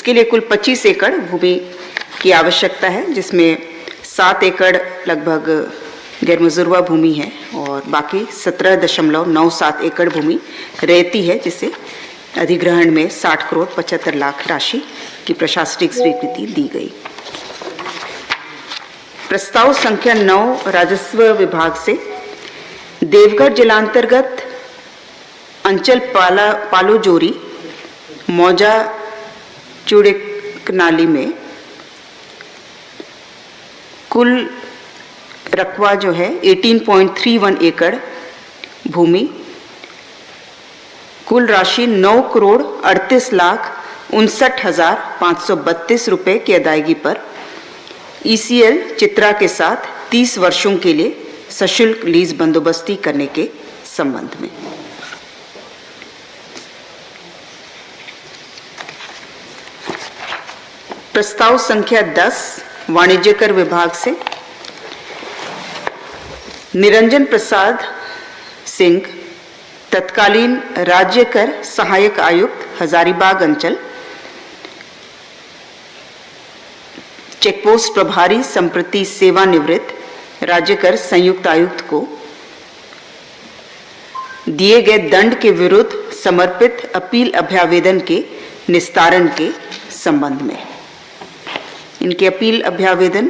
इसके लिए कुल 25 एकड़ भूमि की आवश्यकता है, जिसमें 7 एकड़ लगभग गैर मजुरवा भूमि है और बाकी 17.97 एकड़ भूमि रहती है, जिसे अधिग्रहण में 60 करोड़ 75 लाख राशि की प्रशासनिक स्वीकृति दी गई। प्रस्ताव संख्या 9 राजस्व विभाग से देवघर जिलांतर्गत अंचल पालोजोरी मौजा चुड़कनाली में कुल रकबा जो है 18.31 एकड़ भूमि, कुल राशि 9 करोड़ 38 लाख 59,532 रुपये की अदायगी पर ECL चित्रा के साथ 30 वर्षों के लिए सशुल्क लीज बंदोबस्ती करने के संबंध में। प्रस्ताव संख्या 10 वाणिज्य कर विभाग से निरंजन प्रसाद सिंह, तत्कालीन राज्य कर सहायक आयुक्त हजारीबाग अंचल, चेकपोस्ट प्रभारी संप्रति सेवानिवृत्त राज्य कर संयुक्त आयुक्त को दिए गए दंड के विरुद्ध समर्पित अपील अभ्यावेदन के निस्तारण के संबंध में। इनके अपील अभ्यावेदन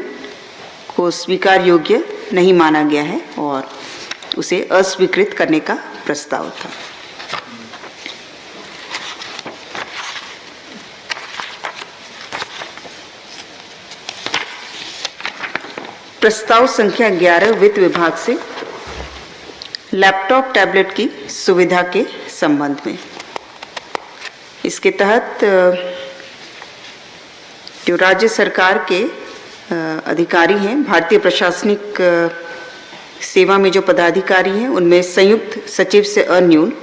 को स्वीकार योग्य नहीं माना गया है और उसे अस्वीकृत करने का प्रस्ताव था। प्रस्ताव संख्या 11 वित्त विभाग से लैपटॉप टैबलेट की सुविधा के संबंध में। इसके तहत जो राज्य सरकार के अधिकारी हैं, भारतीय प्रशासनिक सेवा में जो पदाधिकारी हैं, उनमें संयुक्त सचिव से अन्यून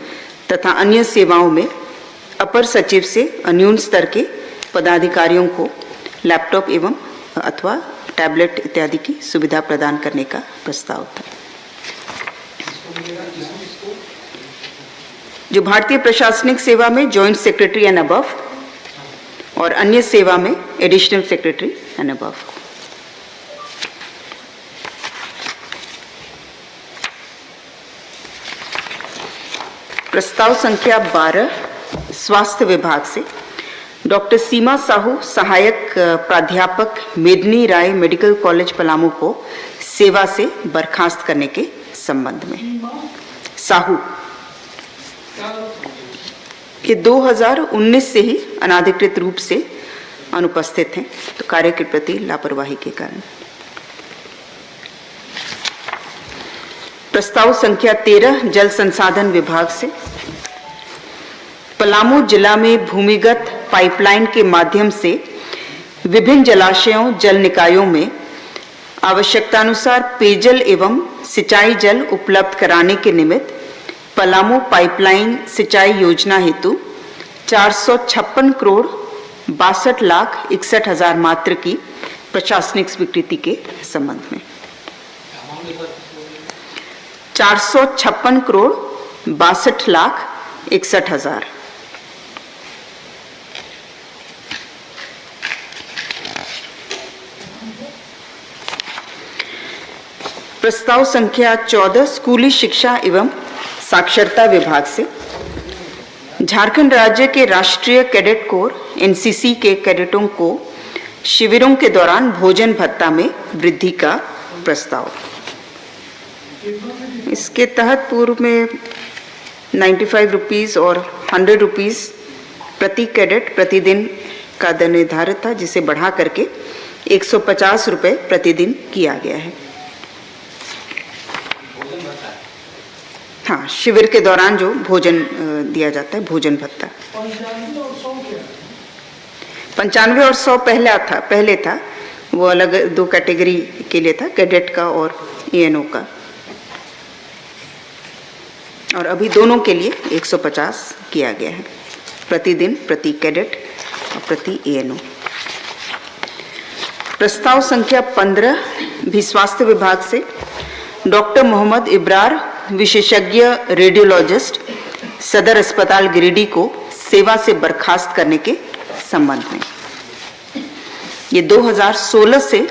तथा अन्य सेवाओं में अपर सचिव से अन्यून स्तर के पदाधिकारियों को लैपटॉप एवं अथवा टैबलेट इत्यादि की सुविधा प्रदान करने का प्रस्ताव था। जो भारतीय प्रशासनिक सेवा में जॉइंट सेक्रेटरी एंड अबव और अन्य सेवा में एडिशनल सेक्रेटरी एंड अबव। प्रस्ताव संख्या 12 स्वास्थ्य विभाग से डॉक्टर सीमा साहू, सहायक प्राध्यापक मेदिनी राय मेडिकल कॉलेज पलामू को सेवा से बर्खास्त करने के संबंध में। साहू ये 2019 से ही अनाधिकृत रूप से अनुपस्थित हैं, तो कार्य के प्रति लापरवाही के कारण। प्रस्ताव संख्या 13 जल संसाधन विभाग से पलामू जिला में भूमिगत पाइपलाइन के माध्यम से विभिन्न जलाशयों, जल निकायों में आवश्यकतानुसार पेयजल एवं सिंचाई जल उपलब्ध कराने के निमित्त पलामू पाइपलाइन सिंचाई योजना हेतु 456 करोड़ 62 लाख 61 हजार मात्र की प्रशासनिक स्वीकृति के संबंध में। 456 करोड़ 62 लाख 61 हजार। प्रस्ताव संख्या 14 स्कूली शिक्षा एवं साक्षरता विभाग से झारखंड राज्य के राष्ट्रीय कैडेट कोर NCC के कैडेटों को शिविरों के दौरान भोजन भत्ता में वृद्धि का प्रस्ताव। इसके तहत पूर्व में 95 रुपीज़ और 100 रुपीज़ प्रति कैडेट प्रतिदिन का दर निर्धारित था, जिसे बढ़ा करके 150 रुपये प्रतिदिन किया गया है। हाँ, शिविर के दौरान जो भोजन दिया जाता है, भोजन भत्ता। 95 और 100 पहले था, वो अलग 2 कैटेगरी के लिए था, कैडेट का और ENO का, और अभी दोनों के लिए 150 किया गया है प्रतिदिन प्रति कैडेट और प्रति ENO। प्रस्ताव संख्या 15 भी स्वास्थ्य विभाग से डॉक्टर मोहम्मद इब्रार, विशेषज्ञ रेडियोलॉजिस्ट, सदर अस्पताल गिरिडीह को सेवा से बर्खास्त करने के संबंध में। ये 2016 से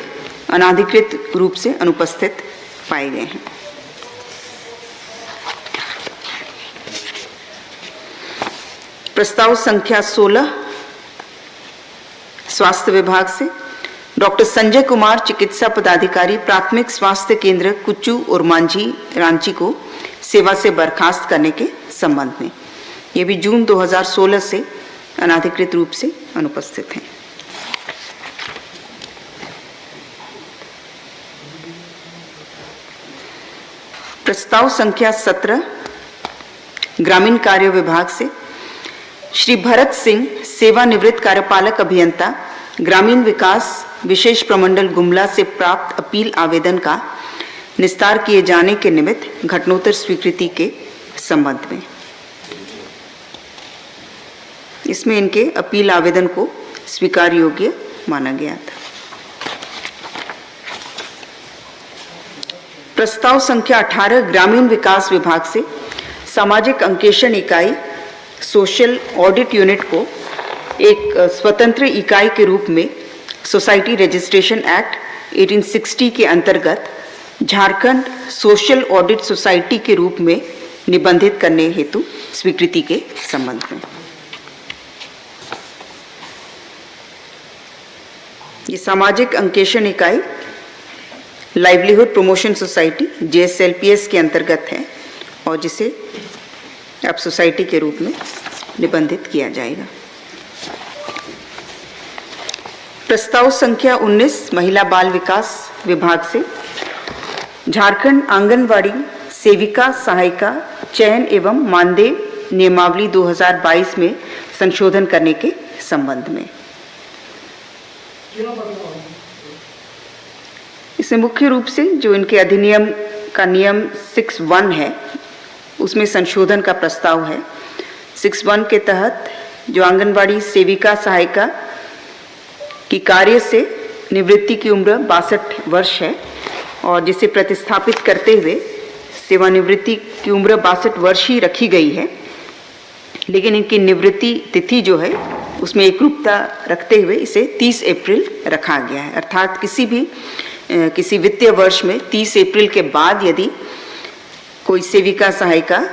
अनाधिकृत रूप से अनुपस्थित पाए गए हैं। प्रस्ताव संख्या 16 स्वास्थ्य विभाग से डॉक्टर संजय कुमार, चिकित्सा पदाधिकारी, प्राथमिक स्वास्थ्य केंद्र कुच्चू और मांझी, रांची को सेवा से बर्खास्त करने के संबंध में। ये भी जून 2016 से अनाधिकृत रूप से अनुपस्थित हैं। प्रस्ताव संख्या 17 ग्रामीण कार्य विभाग से श्री भरत सिंह, सेवानिवृत्त कार्यपालक अभियंता, ग्रामीण विकास विशेष प्रमंडल गुमला से प्राप्त अपील आवेदन का निस्तार किए जाने के निमित्त घटनोत्तर स्वीकृति के संबंध में। इसमें इनके अपील आवेदन को स्वीकार योग्य माना गया था। प्रस्ताव संख्या 18 ग्रामीण विकास विभाग से सामाजिक अंकेक्षण इकाई सोशल ऑडिट यूनिट को एक स्वतंत्र इकाई के रूप में सोसाइटी रजिस्ट्रेशन एक्ट 1860 के अंतर्गत झारखंड सोशल ऑडिट सोसाइटी के रूप में निबंधित करने हेतु स्वीकृति के संबंध में। ये सामाजिक अंकेक्षण इकाई लाइवलीहुड प्रमोशन सोसाइटी JSLPS के अंतर्गत है और जिसे अब सोसाइटी के रूप में निबंधित किया जाएगा। प्रस्ताव संख्या 19 महिला बाल विकास विभाग से झारखंड आंगनवाड़ी सेविका सहायिका चयन एवं मानदेय नियमावली 2022 में संशोधन करने के संबंध में। इसमें मुख्य रूप से जो इनके अधिनियम का नियम 6(1) है उसमें संशोधन का प्रस्ताव है। 6(1) के तहत जो आंगनवाड़ी सेविका सहायिका की कार्य से निवृत्ति की उम्र 62 वर्ष है और जिसे प्रतिस्थापित करते हुए सेवानिवृत्ति की उम्र 62 वर्ष ही रखी गई है, लेकिन इनकी निवृत्ति तिथि जो है उसमें एकरूपता रखते हुए इसे 30 अप्रैल रखा गया है। अर्थात किसी वित्तीय वर्ष में 30 अप्रैल के बाद यदि कोई सेविका सहायिका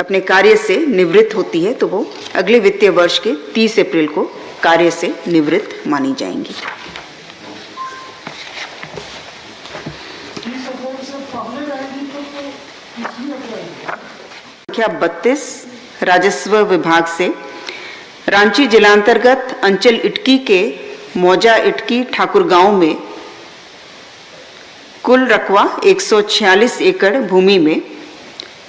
अपने कार्य से निवृत्त होती है तो वो अगले वित्तीय वर्ष के 30 अप्रैल को कार्य से निवृत्त मानी जाएंगी। संख्या 32 राजस्व विभाग से रांची जिलांतर्गत अंचल इटकी के मौजा इटकी ठाकुर गांव में कुल रकबा 146 एकड़ भूमि में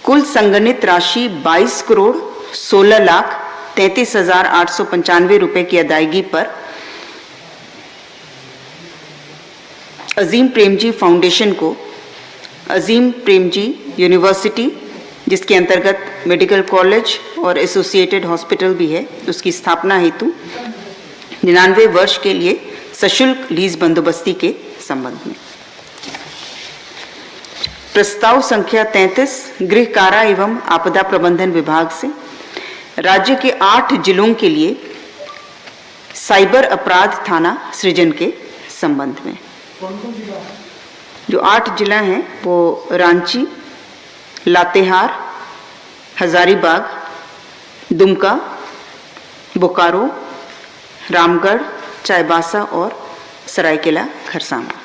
कुल संगणित राशि 22,16,33,895 रुपए की अदायगी पर अजीम प्रेमजी फाउंडेशन को अजीम प्रेमजी यूनिवर्सिटी, जिसके अंतर्गत मेडिकल कॉलेज और एसोसिएटेड हॉस्पिटल भी है, उसकी स्थापना हेतु 99 वर्ष के लिए सशुल्क लीज बंदोबस्ती के संबंध में। प्रस्ताव संख्या 33 गृह कारा एवं आपदा प्रबंधन विभाग से राज्य के 8 जिलों के लिए साइबर अपराध थाना सृजन के संबंध में। जो 8 जिला हैं वो रांची, लातेहार, हजारीबाग, दुमका, बोकारो, रामगढ़, चाईबासा और सरायकेला खरसावां।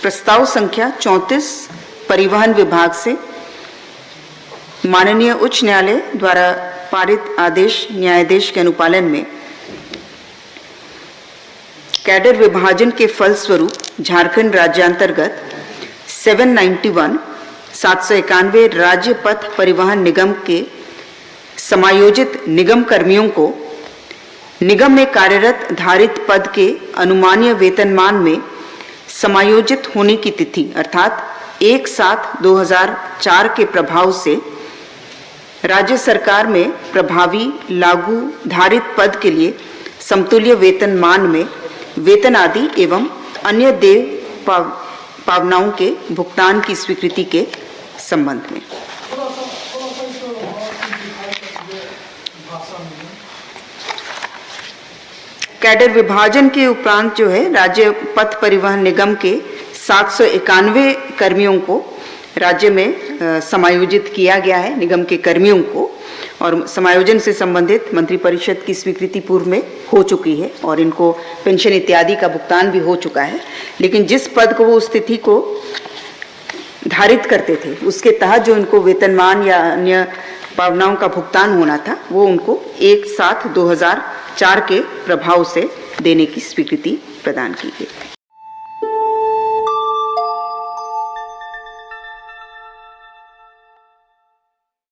प्रस्ताव संख्या 34 परिवहन विभाग से माननीय उच्च न्यायालय द्वारा पारित आदेश न्यायादेश के अनुपालन में कैडर विभाजन के फलस्वरूप झारखंड राज्यांतर्गत 791 राज्य पथ परिवहन निगम के समायोजित निगम कर्मियों को निगम में कार्यरत धारित पद के अनुमानीय वेतनमान में समायोजित होने की तिथि अर्थात 1/7/2004 के प्रभाव से राज्य सरकार में प्रभावी लागू धारित पद के लिए समतुल्य वेतनमान में वेतन आदि एवं अन्य देय पावनाओं के भुगतान की स्वीकृति के संबंध में। कैडर विभाजन के उपरांत जो है राज्य पथ परिवहन निगम के 791 कर्मियों को राज्य में समायोजित किया गया है, निगम के कर्मियों को, और समायोजन से संबंधित मंत्रिपरिषद की स्वीकृति पूर्व में हो चुकी है और इनको पेंशन इत्यादि का भुगतान भी हो चुका है। लेकिन जिस पद को वो स्थिति को धारित करते थे उसके तहत जो इनको वेतनमान या अन्य पावनाओं का भुगतान होना था वो उनको 1/7/2004 के प्रभाव से देने की स्वीकृति प्रदान की गई।